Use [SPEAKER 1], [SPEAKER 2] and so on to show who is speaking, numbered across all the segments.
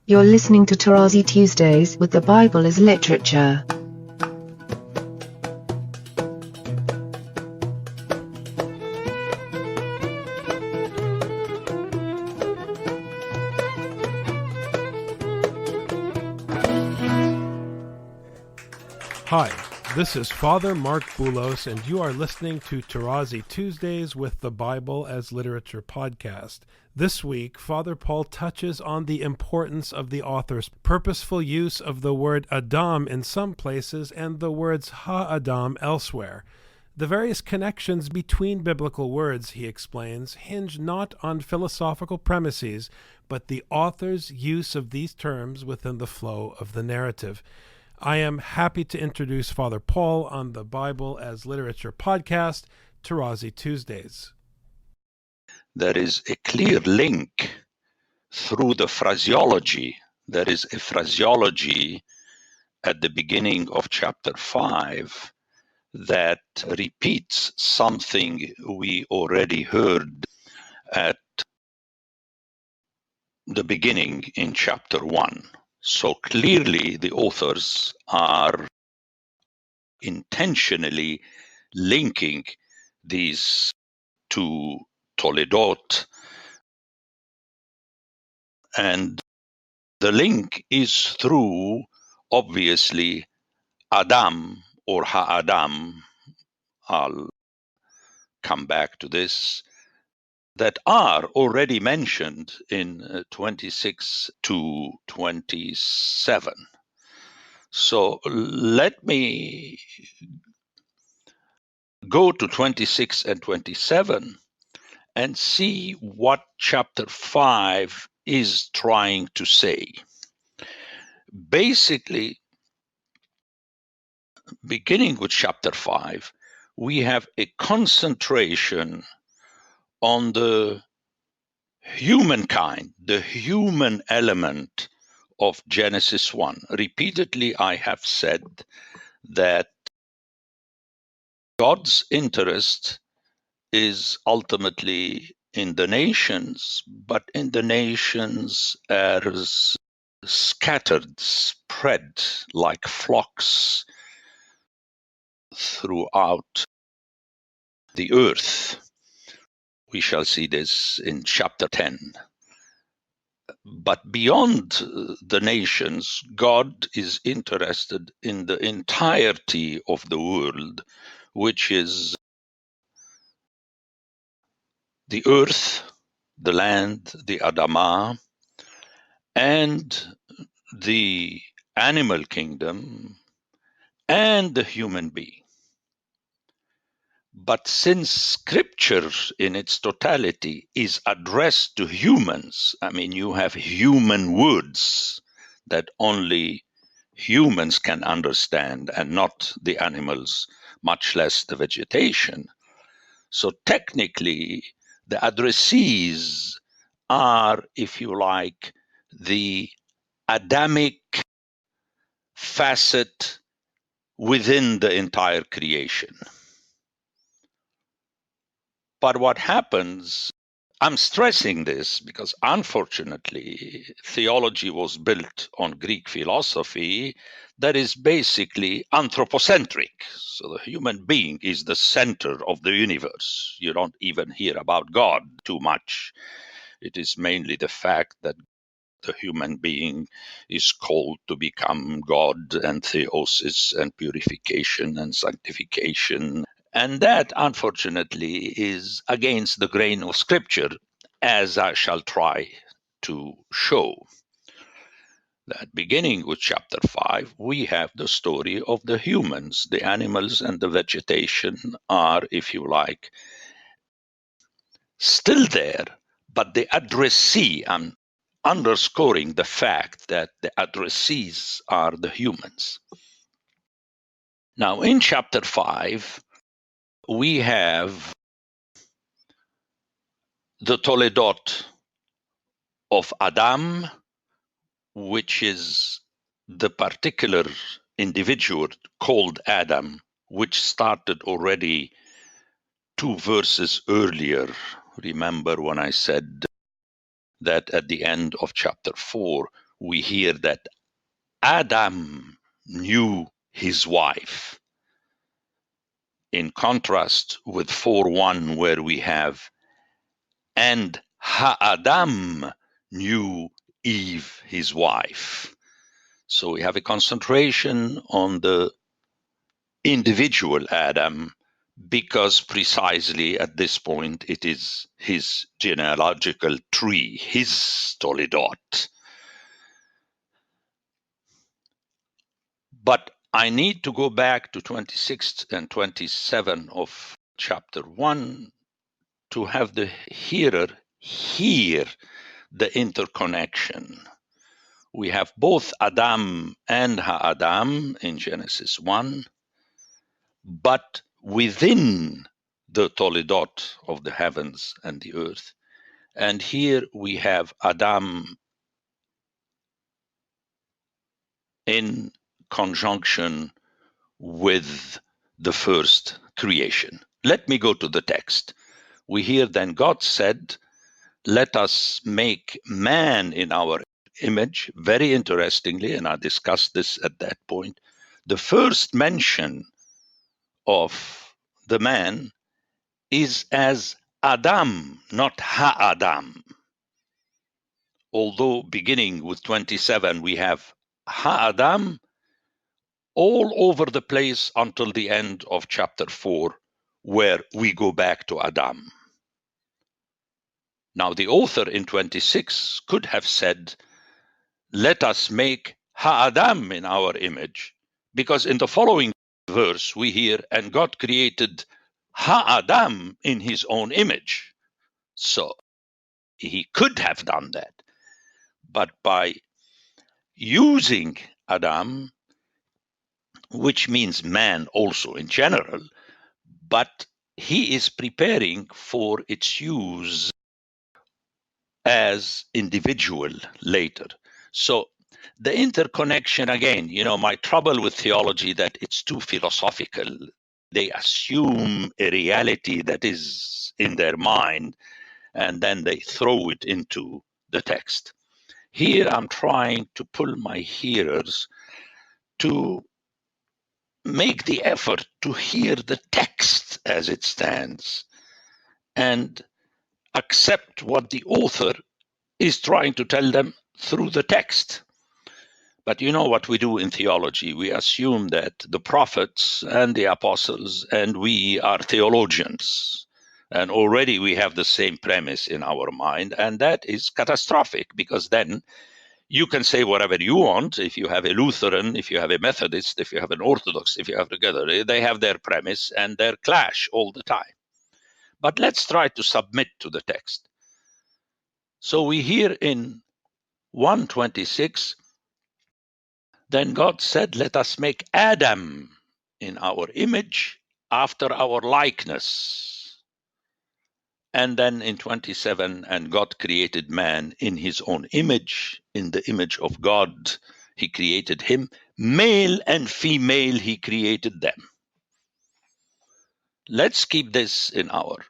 [SPEAKER 1] You're listening to Tarazi Tuesdays with the Bible as Literature.
[SPEAKER 2] Hi, this is Father Mark Boulos, and you are listening to Tarazi Tuesdays with the Bible as Literature podcast. This week, Father Paul touches on the importance of the author's purposeful use of the word Adam in some places and the words ha-Adam elsewhere. The various connections between biblical words, he explains, hinge not on philosophical premises, but the author's use of these terms within the flow of the narrative. I am happy to introduce Father Paul on the Bible as Literature podcast, Tarazi Tuesdays.
[SPEAKER 3] There is a clear link through the phraseology. There is a phraseology at the beginning of chapter 5 that repeats something we already heard at the beginning in chapter 1. So clearly the authors are intentionally linking these two Toledot, and the link is through, obviously, Adam or Ha-Adam. I'll come back to this, that are already mentioned in 26 to 27. So let me go to 26 and 27 and see what chapter 5 is trying to say. Basically, beginning with chapter 5, we have a concentration on the humankind, the human element of Genesis 1. Repeatedly, I have said that God's interest is ultimately in the nations, but in the nations as scattered, spread like flocks throughout the earth. We shall see this in chapter 10. But beyond the nations, God is interested in the entirety of the world, which is the earth, the land, the Adamah, and the animal kingdom, and the human being. But since scripture in its totality is addressed to humans, I mean, you have human words that only humans can understand and not the animals, much less the vegetation. So technically, the addressees are, if you like, the Adamic facet within the entire creation. But what happens, I'm stressing this because unfortunately, theology was built on Greek philosophy that is basically anthropocentric. So the human being is the center of the universe. You don't even hear about God too much. It is mainly the fact that the human being is called to become God, and theosis and purification and sanctification. And that, unfortunately, is against the grain of scripture, as I shall try to show. That beginning with chapter 5, we have the story of the humans. The animals and the vegetation are, if you like, still there, but the addressee, I'm underscoring the fact that the addressees are the humans. Now, in chapter 5, we have the Toledot of Adam, which is the particular individual called Adam, which started already 2 verses earlier. Remember when I said that at the end of chapter 4, we hear that Adam knew his wife, in contrast with 4:1, where we have, and Ha'adam knew Eve, his wife. So we have a concentration on the individual Adam, because precisely at this point it is his genealogical tree, his Toledot. But I need to go back to 26 and 27 of chapter 1 to have the hearer hear the interconnection. We have both Adam and Ha'adam in Genesis 1, but within the Toledot of the heavens and the earth. And here we have Adam in conjunction with the first creation. Let me go to the text. We hear, then God said, let us make man in our image. Very interestingly, and I discussed this at that point, the first mention of the man is as Adam, not Ha'adam. Although beginning with 27, we have Ha'adam all over the place until the end of chapter 4, where we go back to Adam. Now, the author in 26 could have said, let us make Ha'adam in our image, because in the following verse we hear, and God created Ha'adam in his own image. So he could have done that. But by using Adam, which means man also in general, but he is preparing for its use as individual later. So the interconnection, again, my trouble with theology, that it's too philosophical. They assume a reality that is in their mind, and then they throw it into the text. Here I'm trying to pull my hearers to make the effort to hear the text as it stands and accept what the author is trying to tell them through the text. But you know what we do in theology? We assume that the prophets and the apostles and we are theologians. And already we have the same premise in our mind, and that is catastrophic, because then you can say whatever you want. If you have a Lutheran, if you have a Methodist, if you have an Orthodox, if you have together, they have their premise and their clash all the time. But let's try to submit to the text. So we hear in 1:26, then God said, let us make Adam in our image, after our likeness. And then in 27, and God created man in his own image, in the image of God he created him, male and female he created them. Let's keep this in our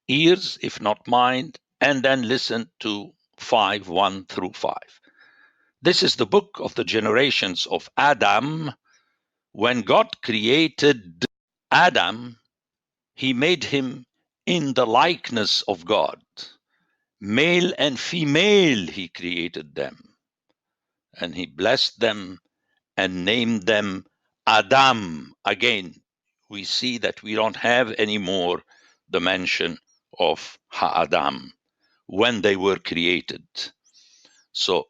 [SPEAKER 3] ears, if not mind, and then listen to 5:1 through 5. This is the book of the generations of Adam. When God created Adam, he made him in the likeness of God. Male and female he created them. And he blessed them and named them Adam. Again, we see that we don't have anymore the mention of Ha'adam when they were created. So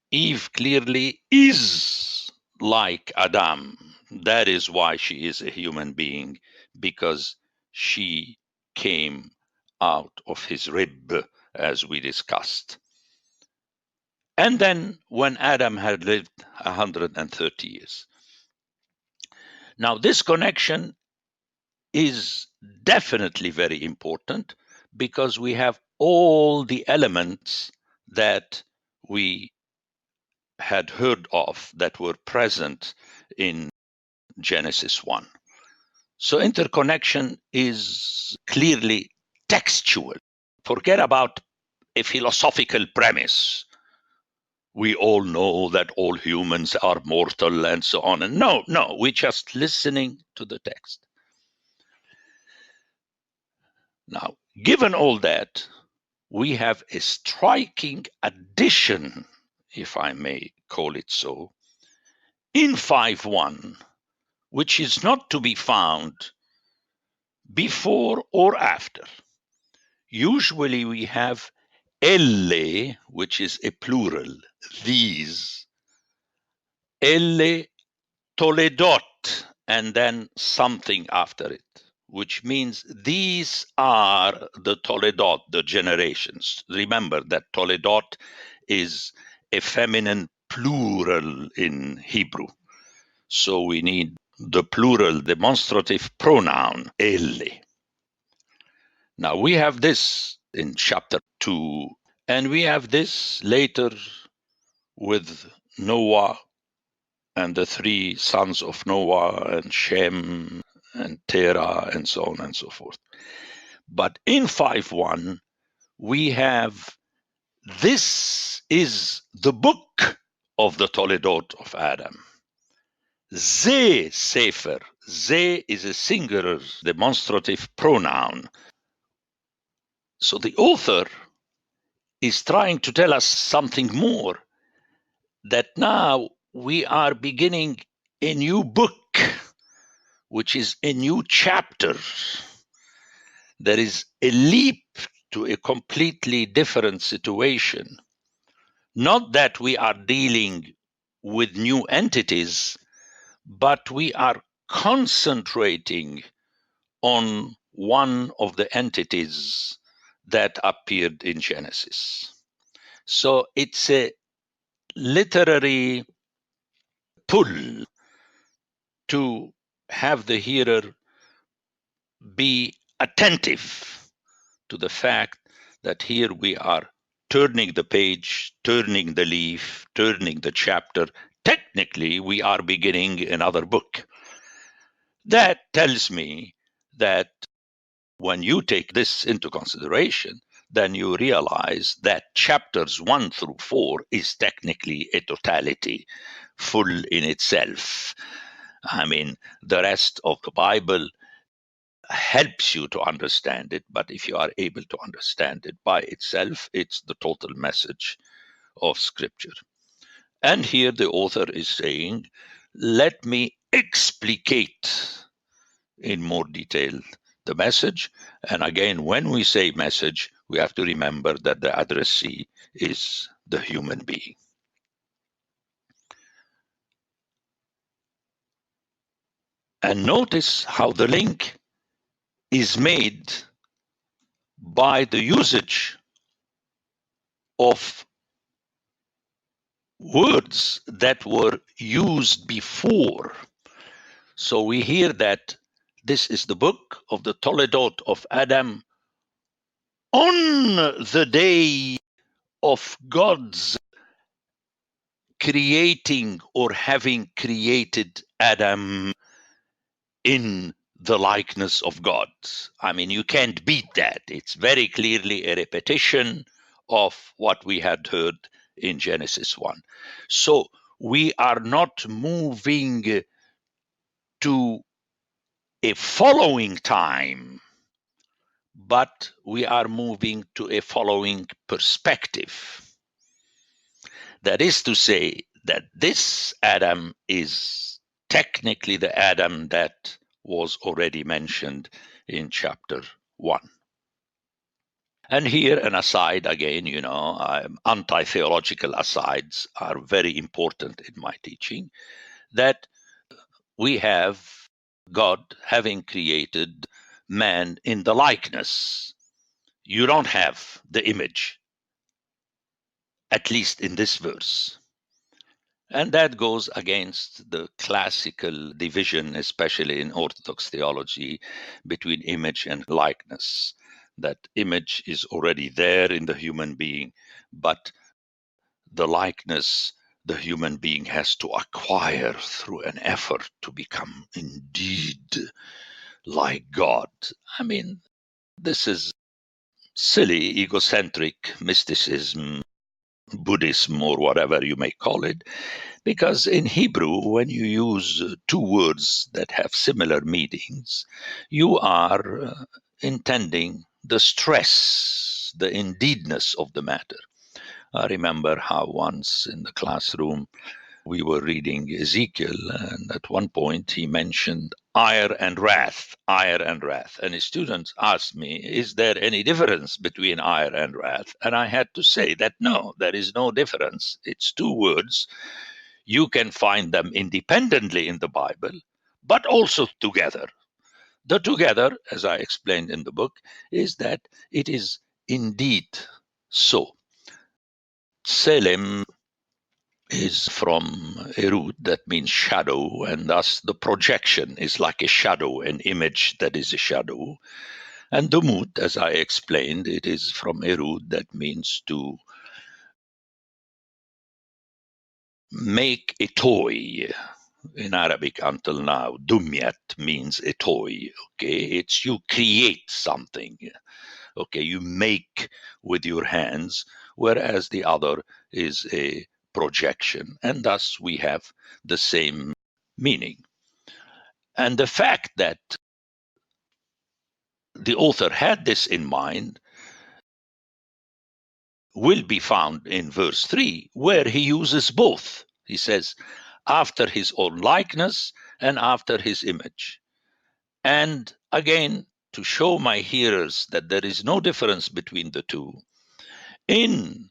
[SPEAKER 3] Eve clearly is like Adam. That is why she is a human being, because she came out of his rib, as we discussed. And then when Adam had lived 130 years. Now, this connection is definitely very important, because we have all the elements that we had heard of that were present in Genesis 1. So interconnection is clearly textual. Forget about a philosophical premise. we all know that all humans are mortal and so on. And no, we're just listening to the text. Now, given all that, we have a striking addition, if I may call it so, in 5:1, which is not to be found before or after. Usually we have elle, which is a plural, these, elle toledot, and then something after it, which means these are the toledot, the generations. Remember that toledot is a feminine plural in Hebrew. So we need the plural demonstrative pronoun, elle. Now we have this in chapter 2, and we have this later with Noah and the three sons of Noah and Shem and Terah and so on and so forth. But in 5:1, we have this is the book of the Toledot of Adam. Ze Sefer. Ze is a singular demonstrative pronoun. So the author is trying to tell us something more, that now we are beginning a new book, which is a new chapter. There is a leap to a completely different situation. Not that we are dealing with new entities, but we are concentrating on one of the entities that appeared in Genesis. So it's a literary pull to have the hearer be attentive to the fact that here we are turning the page, turning the leaf, turning the chapter. Technically, we are beginning another book. That tells me that when you take this into consideration, then you realize that chapters 1 through 4 is technically a totality, full in itself. I mean, the rest of the Bible helps you to understand it, but if you are able to understand it by itself, it's the total message of Scripture. And here the author is saying, let me explicate in more detail the message. And again, when we say message, we have to remember that the addressee is the human being. And notice how the link is made by the usage of words that were used before. So we hear that this is the book of the Toledot of Adam on the day of God's creating or having created Adam in the likeness of God. I mean, you can't beat that. It's very clearly a repetition of what we had heard in Genesis 1. So we are not moving to a following time, but we are moving to a following perspective. That is to say that this Adam is technically the Adam that was already mentioned in chapter 1. And here an aside again, anti-theological asides are very important in my teaching, that we have God having created man in the likeness. You don't have the image, at least in this verse. And that goes against the classical division, especially in Orthodox theology, between image and likeness. That image is already there in the human being, but the likeness the human being has to acquire through an effort to become indeed like God. I mean, this is silly, egocentric mysticism Buddhism or whatever you may call it, because in Hebrew, when you use two words that have similar meanings, you are intending the stress, the indeedness of the matter. I remember how once in the classroom we were reading Ezekiel, and at one point he mentioned ire and wrath, and his students asked me, is there any difference between ire and wrath? And I had to say that no, there is no difference. It's two words. You can find them independently in the Bible, but also together. The together, as I explained in the book, is that it is indeed so. Tselem is from a root that means shadow, and thus the projection is like a shadow, an image that is a shadow. And dumut, as I explained, it is from a root that means to make a toy. In Arabic until now, dumyat means a toy. Okay, it's you create something. Okay, you make with your hands, whereas the other is a projection, and thus we have the same meaning. And the fact that the author had this in mind will be found in verse 3, where he uses both. He says, after his own likeness and after his image. And again, to show my hearers that there is no difference between the two, in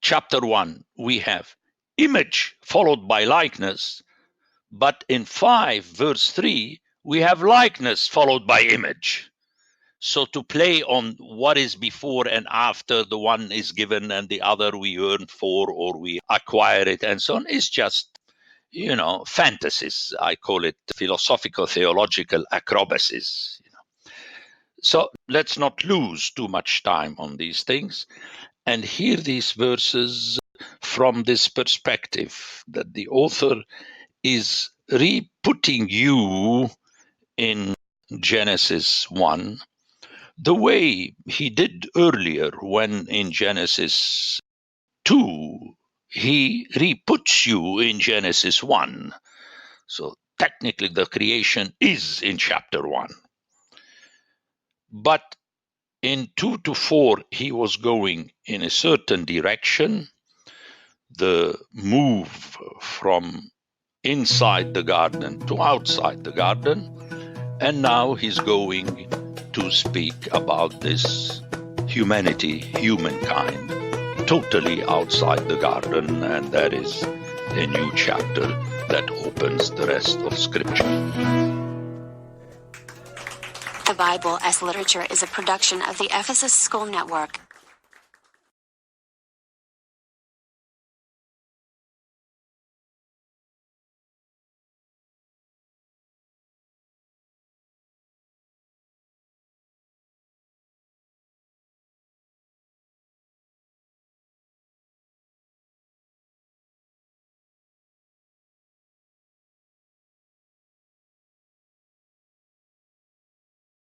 [SPEAKER 3] chapter 1, we have image followed by likeness, but in 5, verse 3, we have likeness followed by image. So to play on what is before and after, the one is given and the other we earn for or we acquire it and so on, is just, fantasies. I call it philosophical, theological acrobacies. So let's not lose too much time on these things and hear these verses from this perspective, that the author is re-putting you in Genesis 1 the way he did earlier when in Genesis 2 he re-puts you in Genesis 1. So technically the creation is in chapter 1. But in 2 to 4 he was going in a certain direction, the move from inside the garden to outside the garden, and now he's going to speak about this humankind, totally outside the garden, and that is a new chapter that opens the rest of Scripture.
[SPEAKER 4] The Bible as Literature is a production of the Ephesus School Network.